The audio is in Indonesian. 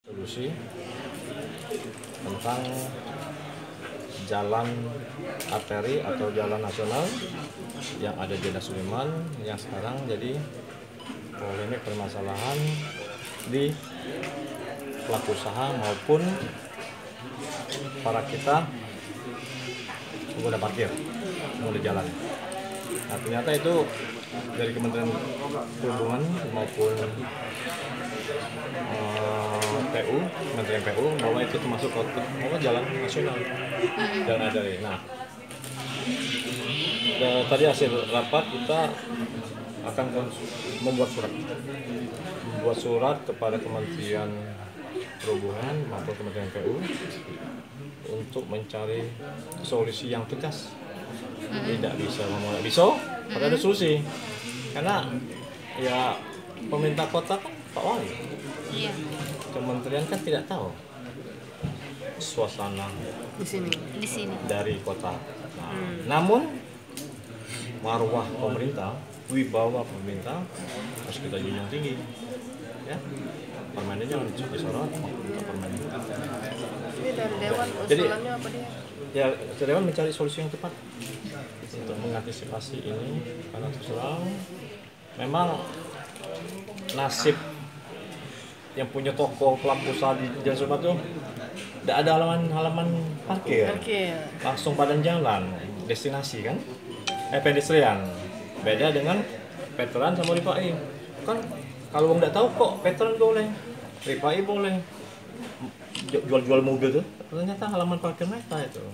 solusi tentang jalan arteri atau jalan nasional yang ada di Daerah Sudirman yang sekarang jadi polemik permasalahan di pelaku usaha maupun para kita pengguna parkir, pengguna jalan. Nah, ternyata itu dari Kementerian Perhubungan maupun Kementerian PU bahwa itu termasuk jalan nasional jalan arteri. Nah, tadi hasil rapat kita akan membuat surat kepada Kementerian Perhubungan maupun Kementerian PU untuk mencari solusi yang tegas. Tidak bisa ngomong bisa, pada ada solusi. Karena ya pemerintah kota kan Pak Wali. Iya. Kementerian kan tidak tahu suasana Di sini. dari kota. Nah, namun marwah pemerintah, wibawa pemerintah harus kita junjung tinggi. Ya, permennya jangan disorot, permennya. Ini dari Dewan usulannya apa dia? Ya, Dewan mencari solusi yang tepat untuk mengantisipasi ini karena terus terang memang nasib yang punya toko pelaku usaha di Jalan Sudirman tuh tidak ada halaman parkir. Langsung padan jalan destinasi kan, pedestrian. Beda dengan veteran sama Ripai. Kan kalau nggak tahu kok veteran boleh, Ripai boleh jual mobil tuh. Ternyata halaman parkir mereka itu.